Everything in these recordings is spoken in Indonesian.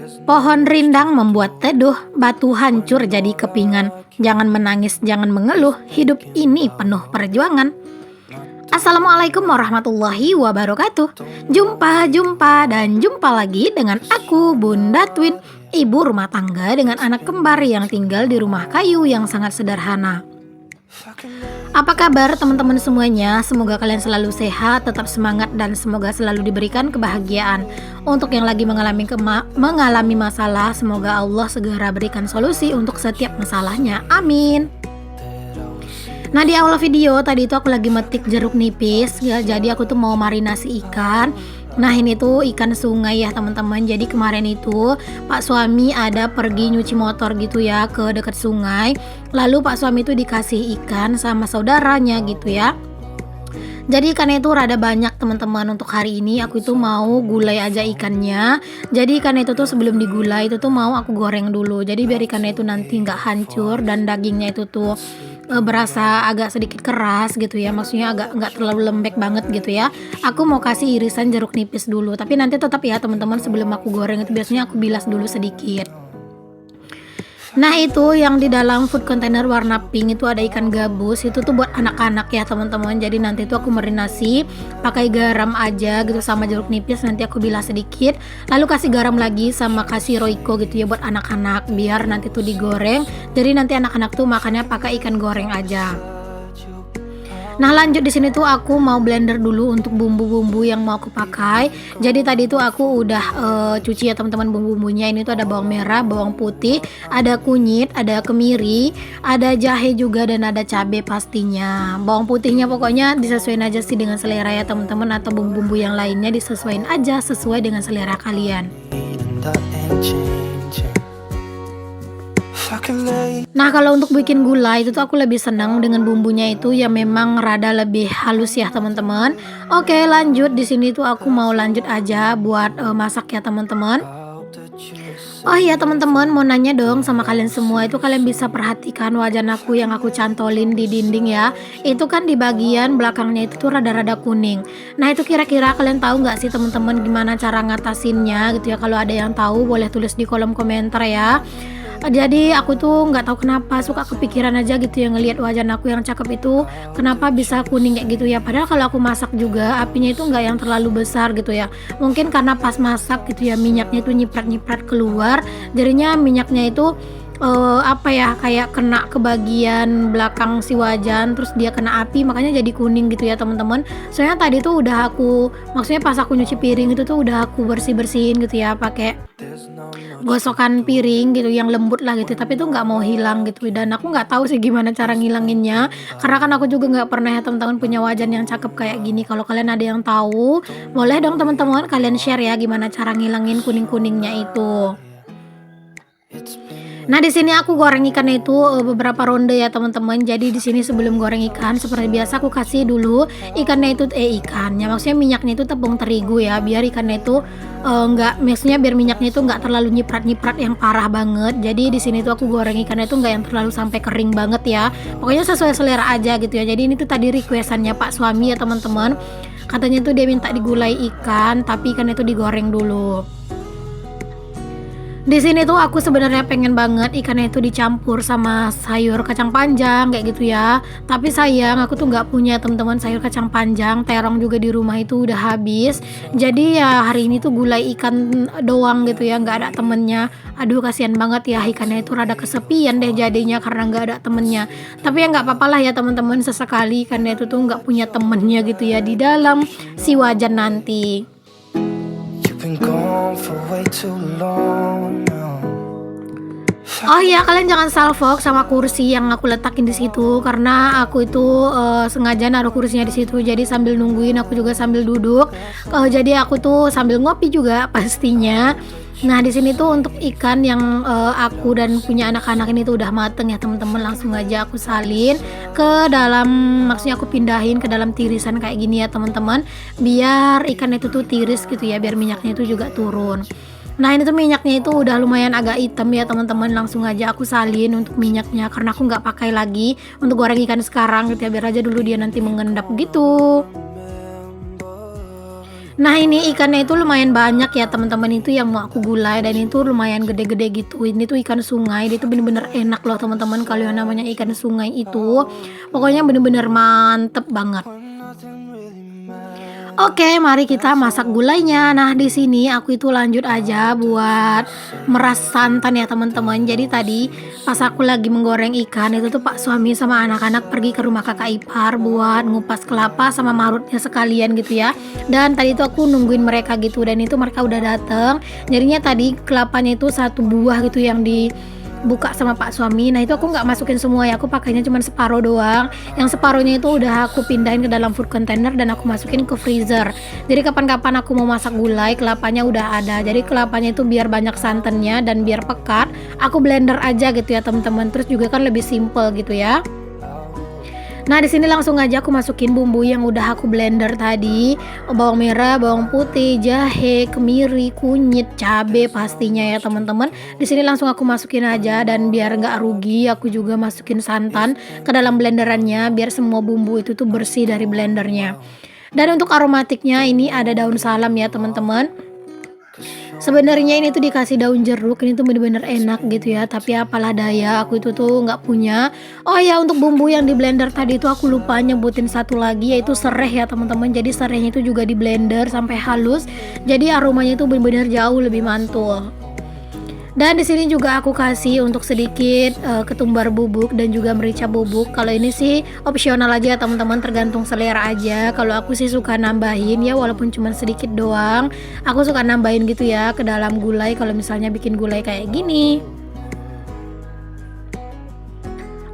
Pohon rindang membuat teduh, batu hancur jadi kepingan. Jangan menangis, jangan mengeluh, hidup ini penuh perjuangan. Assalamualaikum warahmatullahi wabarakatuh. Jumpa lagi dengan aku, Bunda Twin, ibu rumah tangga dengan anak kembar yang tinggal di rumah kayu yang sangat sederhana. Apa kabar teman-teman semuanya? Semoga kalian selalu sehat, tetap semangat, dan semoga selalu diberikan kebahagiaan. Untuk yang lagi mengalami masalah, semoga Allah segera berikan solusi untuk setiap masalahnya. Amin. Nah, di awal video tadi itu aku lagi metik jeruk nipis ya, jadi aku tuh mau marinasi ikan. Nah, ini tuh ikan sungai ya teman-teman. Jadi kemarin itu Pak suami ada pergi nyuci motor gitu ya ke dekat sungai. Lalu Pak suami itu dikasih ikan sama saudaranya gitu ya. Jadi ikannya itu rada banyak teman-teman. Untuk hari ini aku itu mau gulai aja ikannya. Jadi ikannya itu tuh sebelum digulai itu tuh mau aku goreng dulu. Jadi biar ikannya itu nanti nggak hancur dan dagingnya itu tuh berasa agak sedikit keras gitu ya, maksudnya agak nggak terlalu lembek banget gitu ya. Aku mau kasih irisan jeruk nipis dulu, tapi nanti tetap ya teman-teman, sebelum aku goreng itu biasanya aku bilas dulu sedikit. Nah, itu yang di dalam food container warna pink itu ada ikan gabus. Itu tuh buat anak-anak ya teman-teman. Jadi nanti tuh aku marinasi pakai garam aja gitu sama jeruk nipis. Nanti aku bilas sedikit, lalu kasih garam lagi sama kasih roiko gitu ya buat anak-anak, biar nanti tuh digoreng. Jadi nanti anak-anak tuh makannya pakai ikan goreng aja. Nah, lanjut di sini tuh aku mau blender dulu untuk bumbu-bumbu yang mau aku pakai. Jadi tadi tuh aku udah cuci ya teman-teman bumbu-bumbunya. Ini tuh ada bawang merah, bawang putih, ada kunyit, ada kemiri, ada jahe juga, dan ada cabai pastinya. Bawang putihnya pokoknya disesuaikan aja sih dengan selera ya teman-teman, atau bumbu-bumbu yang lainnya disesuaikan aja sesuai dengan selera kalian. Nah, kalau untuk bikin gulai itu tuh aku lebih senang dengan bumbunya itu ya memang rada lebih halus ya teman-teman. Oke, lanjut di sini tuh aku mau lanjut aja buat masak ya teman-teman. Oh iya teman-teman, mau nanya dong sama kalian semua, itu kalian bisa perhatikan wajan aku yang aku cantolin di dinding ya. Itu kan di bagian belakangnya itu tuh rada-rada kuning. Nah, itu kira-kira kalian tahu nggak sih teman-teman gimana cara ngatasinnya gitu ya? Kalau ada yang tahu boleh tulis di kolom komentar ya. Jadi aku tuh nggak tahu kenapa suka kepikiran aja gitu ya ngelihat wajan aku yang cakep itu kenapa bisa kuning kayak gitu ya. Padahal kalau aku masak juga apinya itu nggak yang terlalu besar gitu ya. Mungkin karena pas masak gitu ya minyaknya itu nyiprat-nyiprat keluar, jadinya minyaknya itu apa ya, kayak kena ke bagian belakang si wajan, terus dia kena api makanya jadi kuning gitu ya teman-teman. Soalnya tadi tuh udah aku, maksudnya pas aku nyuci piring itu tuh udah aku bersih-bersihin gitu ya pakai gosokan piring gitu yang lembut lah gitu, tapi itu nggak mau hilang gitu. Dan aku nggak tahu sih gimana cara ngilanginnya, karena kan aku juga nggak pernah ya teman-teman punya wajan yang cakep kayak gini. Kalau kalian ada yang tahu boleh dong teman-teman kalian share ya gimana cara ngilangin kuning-kuningnya itu. Nah, di sini aku goreng ikannya itu beberapa ronde ya teman-teman. Jadi di sini sebelum goreng ikan seperti biasa aku kasih dulu ikannya itu ikannya maksudnya minyaknya itu tepung terigu ya, biar ikannya itu nggak, maksudnya biar minyaknya itu nggak terlalu nyiprat-nyiprat yang parah banget. Jadi di sini tuh aku goreng ikannya itu nggak yang terlalu sampai kering banget ya. Pokoknya sesuai selera aja gitu ya. Jadi ini tuh tadi requestannya Pak suami ya teman-teman. Katanya tuh dia minta digulai ikan, tapi ikannya itu digoreng dulu. Di sini tuh aku sebenarnya pengen banget ikannya itu dicampur sama sayur kacang panjang kayak gitu ya. Tapi sayang aku tuh nggak punya teman-teman sayur kacang panjang, terong juga di rumah itu udah habis. Jadi ya hari ini tuh gulai ikan doang gitu ya, nggak ada temennya. Aduh kasihan banget ya, ikannya itu rada kesepian deh jadinya karena nggak ada temennya. Tapi ya nggak apa-apa lah ya teman-teman, sesekali ikannya itu tuh nggak punya temennya gitu ya di dalam si wajan nanti. Oh iya, kalian jangan salfok sama kursi yang aku letakin di situ, karena aku itu sengaja naruh kursinya di situ. Jadi sambil nungguin aku juga sambil duduk. Jadi aku tuh sambil ngopi juga pastinya. Nah, di sini tuh untuk ikan yang aku dan punya anak-anak ini tuh udah mateng ya teman-teman. Langsung aja aku salin ke dalam, maksudnya aku pindahin ke dalam tirisan kayak gini ya teman-teman, biar ikan itu tuh tiris gitu ya, biar minyaknya itu juga turun. Nah, ini tuh minyaknya itu udah lumayan agak hitam ya teman-teman. Langsung aja aku salin untuk minyaknya, karena aku nggak pakai lagi untuk goreng ikan sekarang gitu ya, biar aja dulu dia nanti mengendap gitu. Nah ini ikannya itu lumayan banyak ya teman-teman, itu yang mau aku gulai dan itu lumayan gede-gede gitu. Ini tuh ikan sungai, dia tuh bener-bener enak loh teman-teman. Kalau yang namanya ikan sungai itu pokoknya bener-bener mantep banget. Oke, mari kita masak gulainya. Nah, di sini aku itu lanjut aja buat meras santan ya, teman-teman. Jadi tadi pas aku lagi menggoreng ikan, itu tuh Pak suami sama anak-anak pergi ke rumah kakak ipar buat ngupas kelapa sama marutnya sekalian gitu ya. Dan tadi itu aku nungguin mereka gitu, dan itu mereka udah dateng. Jadinya tadi kelapanya itu satu buah gitu yang dibuka sama Pak suami. Nah itu aku nggak masukin semua ya, aku pakainya cuma separuh doang. Yang separuhnya itu udah aku pindahin ke dalam food container dan aku masukin ke freezer. Jadi kapan-kapan aku mau masak gulai, kelapanya udah ada. Jadi kelapanya itu biar banyak santannya dan biar pekat, aku blender aja gitu ya teman-teman. Terus juga kan lebih simple gitu ya. Nah, di sini langsung aja aku masukin bumbu yang udah aku blender tadi. Bawang merah, bawang putih, jahe, kemiri, kunyit, cabe pastinya ya teman-teman. Di sini langsung aku masukin aja, dan biar nggak rugi aku juga masukin santan ke dalam blenderannya biar semua bumbu itu tuh bersih dari blendernya. Dan untuk aromatiknya ini ada daun salam ya teman-teman. Sebenarnya ini tuh dikasih daun jeruk, ini tuh bener-bener enak gitu ya, tapi apalah daya aku itu tuh nggak punya. Oh ya, untuk bumbu yang di blender tadi itu aku lupa nyebutin satu lagi, yaitu sereh ya teman-teman. Jadi serehnya itu juga di blender sampai halus, jadi aromanya itu bener-bener jauh lebih mantul. Dan di sini juga aku kasih untuk sedikit ketumbar bubuk dan juga merica bubuk. Kalau ini sih opsional aja teman-teman, tergantung selera aja. Kalau aku sih suka nambahin ya, walaupun cuma sedikit doang. Aku suka nambahin gitu ya ke dalam gulai kalau misalnya bikin gulai kayak gini.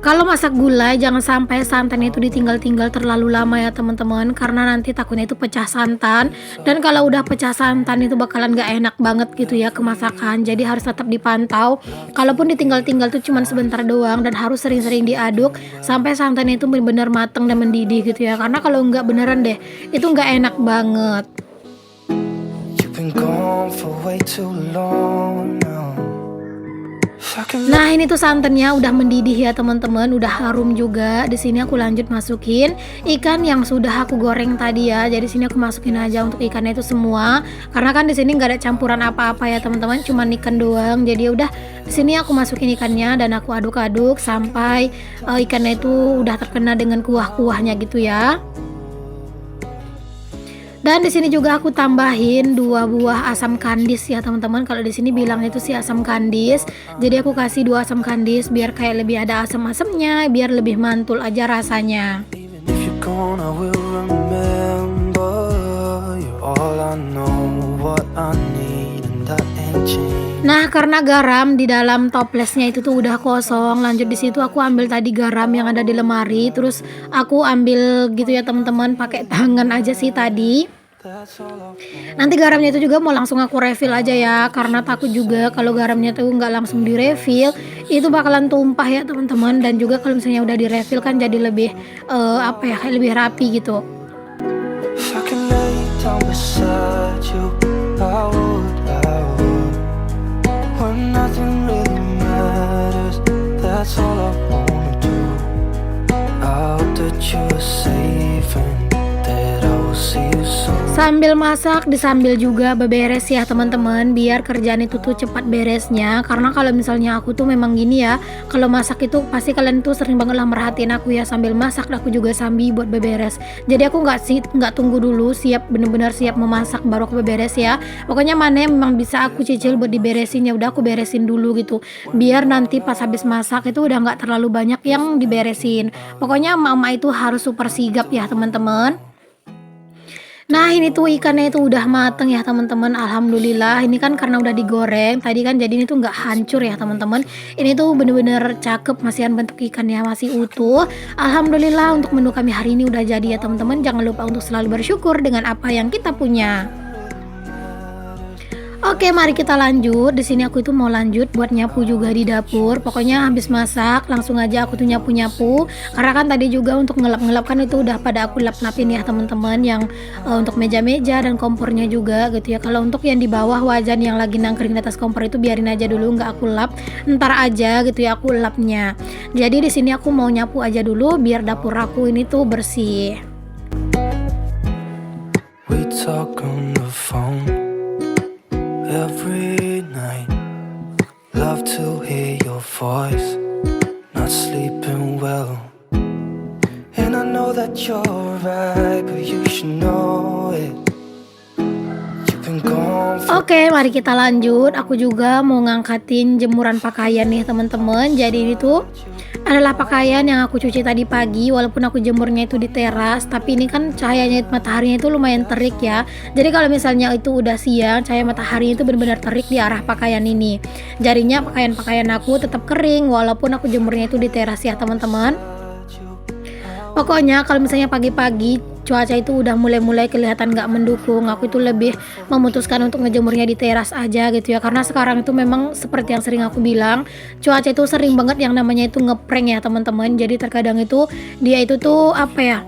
Kalau masak gulai jangan sampai santannya itu ditinggal-tinggal terlalu lama ya teman-teman, karena nanti takutnya itu pecah santan, dan kalau udah pecah santan itu bakalan gak enak banget gitu ya kemasakan. Jadi harus tetap dipantau, kalaupun ditinggal-tinggal tuh cuman sebentar doang, dan harus sering-sering diaduk sampai santannya itu benar-benar mateng dan mendidih gitu ya, karena kalau nggak beneran deh itu nggak enak banget. Nah ini tuh santannya udah mendidih ya teman-teman, udah harum juga. Di sini aku lanjut masukin ikan yang sudah aku goreng tadi ya. Jadi sini aku masukin aja untuk ikannya itu semua, karena kan di sini nggak ada campuran apa-apa ya teman-teman, cuman ikan doang. Jadi udah di sini aku masukin ikannya dan aku aduk-aduk sampai ikannya itu udah terkena dengan kuah-kuahnya gitu ya. Dan di sini juga aku tambahin 2 buah asam kandis ya teman-teman. Kalau di sini bilang itu sih asam kandis. Jadi aku kasih 2 asam kandis biar kayak lebih ada asam-asamnya, biar lebih mantul aja rasanya. Nah, karena garam di dalam toplesnya itu tuh udah kosong, lanjut di situ aku ambil tadi garam yang ada di lemari, terus aku ambil gitu ya teman-teman, pakai tangan aja sih tadi. Nanti garamnya itu juga mau langsung aku refill aja ya, karena takut juga kalau garamnya tuh nggak langsung direfill itu bakalan tumpah ya teman-teman, dan juga kalau misalnya udah direfill kan jadi lebih apa ya, lebih rapi gitu. Sambil masak disambil juga beberes ya teman-teman, biar kerjaan itu tuh cepat beresnya. Karena kalau misalnya aku tuh memang gini ya, kalau masak itu pasti kalian tuh sering banget lah merhatiin aku ya, sambil masak aku juga sambil buat beberes. Jadi aku nggak tunggu dulu siap, bener-bener siap memasak baru aku beberes ya. Pokoknya mana yang memang bisa aku cicil buat diberesin ya udah aku beresin dulu gitu, biar nanti pas habis masak itu udah nggak terlalu banyak yang diberesin. Pokoknya mama itu harus super sigap ya teman-teman. Nah ini tuh ikannya itu udah mateng ya teman-teman, alhamdulillah. Ini kan karena udah digoreng tadi kan, jadi ini tuh nggak hancur ya teman-teman. Ini tuh bener-bener cakep, masihan bentuk ikannya masih utuh. Alhamdulillah untuk menu kami hari ini udah jadi ya teman-teman. Jangan lupa untuk selalu bersyukur dengan apa yang kita punya. Oke, mari kita lanjut. Di sini aku itu mau lanjut buat nyapu juga di dapur. Pokoknya habis masak langsung aja aku tuh nyapu-nyapu. Karena kan tadi juga untuk ngelap-ngelap kan itu udah pada aku lap-lapin ya teman-teman, yang untuk meja-meja dan kompornya juga gitu ya. Kalau untuk yang di bawah wajan yang lagi nangkring di atas kompor itu biarin aja dulu, nggak aku lap. Ntar aja gitu ya aku lapnya. Jadi di sini aku mau nyapu aja dulu biar dapur aku ini tuh bersih. talk on the phone every night. Love to hear your voice. Not sleeping well. And I know that you're right, but you should know it. You've been gone for Oke, mari kita lanjut. Aku juga mau ngangkatin jemuran pakaian nih teman-teman. Jadi ini tuh adalah pakaian yang aku cuci tadi pagi, walaupun aku jemurnya itu di teras, tapi ini kan cahayanya mataharinya itu lumayan terik ya. Jadi kalau misalnya itu udah siang, cahaya matahari itu benar-benar terik di arah pakaian ini. Jadinya pakaian-pakaian aku tetap kering walaupun aku jemurnya itu di teras ya teman-teman. Pokoknya kalau misalnya pagi-pagi cuaca itu udah mulai-mulai kelihatan gak mendukung, aku itu lebih memutuskan untuk ngejemurnya di teras aja gitu ya. Karena sekarang itu memang seperti yang sering aku bilang, cuaca itu sering banget yang namanya itu ngeprank ya teman-teman. Jadi terkadang itu dia itu tuh apa ya,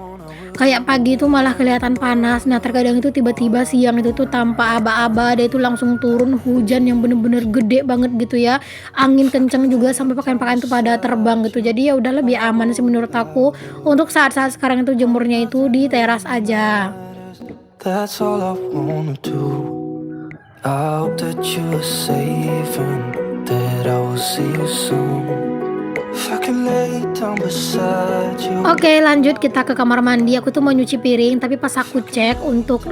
kayak pagi itu malah kelihatan panas. Nah terkadang itu tiba-tiba siang itu tuh tanpa aba-aba dia itu langsung turun hujan yang bener-bener gede banget gitu ya. Angin kencang juga sampai pakaian-pakaian itu pada terbang gitu. Jadi ya udah lebih aman sih menurut aku untuk saat-saat sekarang itu jemurnya itu di teras aja. that's all I wanna do. I hope that you're safe and that I will see you soon. If I can lay down beside you. Oke, lanjut kita ke kamar mandi. Aku tuh mau nyuci piring, tapi pas aku cek untuk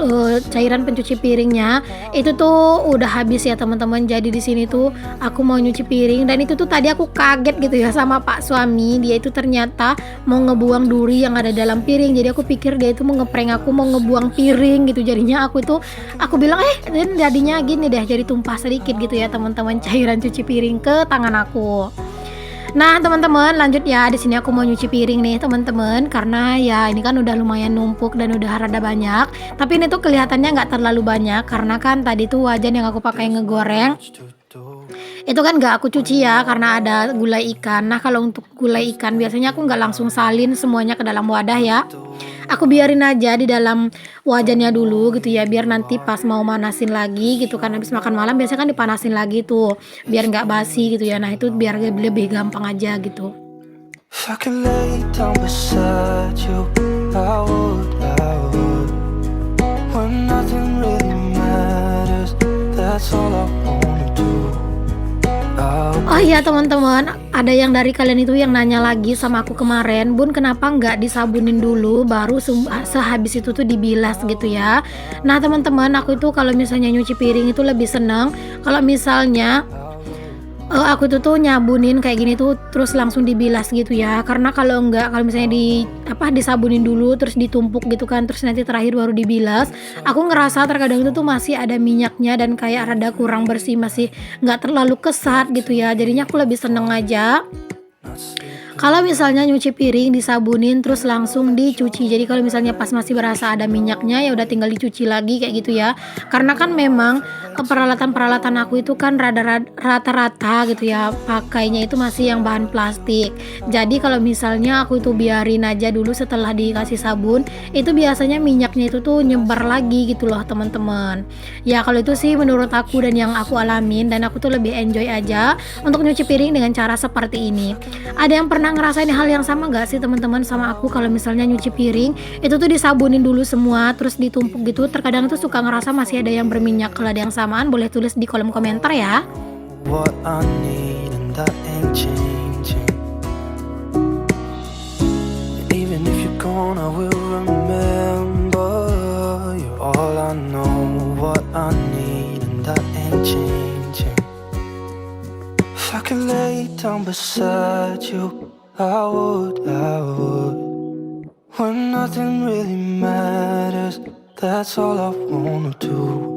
cairan pencuci piringnya itu tuh udah habis ya teman-teman. Jadi di sini tuh aku mau nyuci piring dan itu tuh tadi aku kaget gitu ya sama Pak suami. Dia itu ternyata mau ngebuang duri yang ada dalam piring. Jadi aku pikir dia itu mau ngeprank aku, mau ngebuang piring gitu. Jadinya aku bilang dan jadinya gini deh, jadi tumpah sedikit gitu ya teman-teman cairan cuci piring ke tangan aku. Nah teman-teman lanjut ya, di sini aku mau nyuci piring nih teman-teman, karena ya ini kan udah lumayan numpuk dan udah rada banyak. Tapi ini tuh kelihatannya nggak terlalu banyak karena kan tadi tuh wajan yang aku pakai ngegoreng itu kan nggak aku cuci ya karena ada gulai ikan. Nah kalau untuk gulai ikan biasanya aku nggak langsung salin semuanya ke dalam wadah ya. Aku biarin aja di dalam wajannya dulu gitu ya, biar nanti pas mau manasin lagi gitu kan, habis makan malam biasanya kan dipanasin lagi tuh biar nggak basi gitu ya. Nah itu biar lebih gampang aja gitu. If I can lay down beside you, I would. When nothing really matters, that's all I wanna do. Oh iya teman-teman, ada yang dari kalian itu yang nanya lagi sama aku kemarin, Bun kenapa nggak disabunin dulu baru sehabis itu tuh dibilas gitu ya. Nah teman-teman, aku itu kalau misalnya nyuci piring itu lebih seneng kalau misalnya aku tuh nyabunin kayak gini tuh terus langsung dibilas gitu ya. Karena kalau misalnya disabunin dulu terus ditumpuk gitu kan, terus nanti terakhir baru dibilas, aku ngerasa terkadang itu tuh masih ada minyaknya dan kayak rada kurang bersih, masih nggak terlalu kesat gitu ya. Jadinya aku lebih seneng aja kalau misalnya nyuci piring disabunin terus langsung dicuci. Jadi kalau misalnya pas masih berasa ada minyaknya ya udah tinggal dicuci lagi kayak gitu ya. Karena kan memang peralatan aku itu kan rata-rata gitu ya, pakainya itu masih yang bahan plastik. Jadi kalau misalnya aku itu biarin aja dulu setelah dikasih sabun, itu biasanya minyaknya itu tuh nyebar lagi gitu loh teman-teman. Ya kalau itu sih menurut aku dan yang aku alamin, dan aku tuh lebih enjoy aja untuk nyuci piring dengan cara seperti ini. Ada yang pernah ngerasain hal yang sama gak sih teman-teman sama aku? Kalau misalnya nyuci piring itu tuh disabunin dulu semua terus ditumpuk gitu, terkadang tuh suka ngerasa masih ada yang berminyak. Kalau ada yang samaan boleh tulis di kolom komentar ya. What I need and that ain't changing. Even if you're gone, I will remember. You're all I know. What I need and that ain't changing. If I can lay down beside you, I would. When nothing really matters, that's all I wanna do.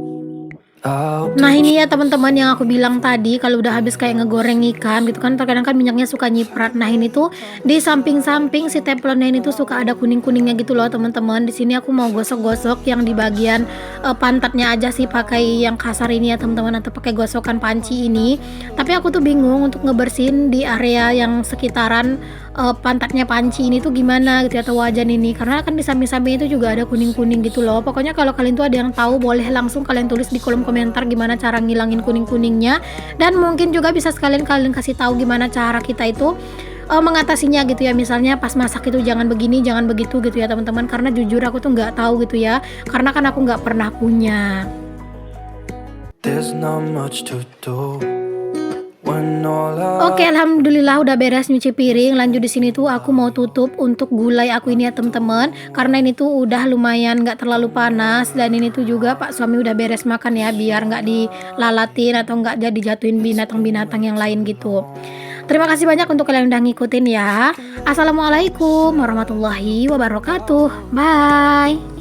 Nah ini ya teman-teman yang aku bilang tadi, kalau udah habis kayak ngegoreng ikan gitu kan, terkadang kan minyaknya suka nyiprat. Nah ini tuh di samping-samping si teflonnya ini tuh suka ada kuning-kuningnya gitu loh teman-teman. Di sini aku mau gosok-gosok yang di bagian pantatnya aja sih, pakai yang kasar ini ya teman-teman, atau pakai gosokan panci ini. Tapi aku tuh bingung untuk ngebersihin di area yang sekitaran pantatnya panci ini tuh gimana gitu ya, atau wajan ini, karena kan di samping-samping itu juga ada kuning-kuning gitu loh. Pokoknya kalau kalian tuh ada yang tahu, boleh langsung kalian tulis di kolom komentar gimana cara ngilangin kuning-kuningnya, dan mungkin juga bisa sekalian kalian kasih tahu gimana cara kita itu mengatasinya gitu ya. Misalnya pas masak itu jangan begini, jangan begitu gitu ya teman-teman. Karena jujur aku tuh nggak tahu gitu ya. Karena kan aku nggak pernah punya. There's not much to do when all I Oke, alhamdulillah udah beres nyuci piring. Lanjut di sini tuh aku mau tutup untuk gulai aku ini ya teman-teman. Karena ini tuh udah lumayan nggak terlalu panas dan ini tuh juga Pak suami udah beres makan ya biar nggak dilalatin atau nggak jadi jatuhin binatang-binatang yang lain gitu. Terima kasih banyak untuk kalian yang udah ngikutin ya. Assalamualaikum warahmatullahi wabarakatuh. Bye.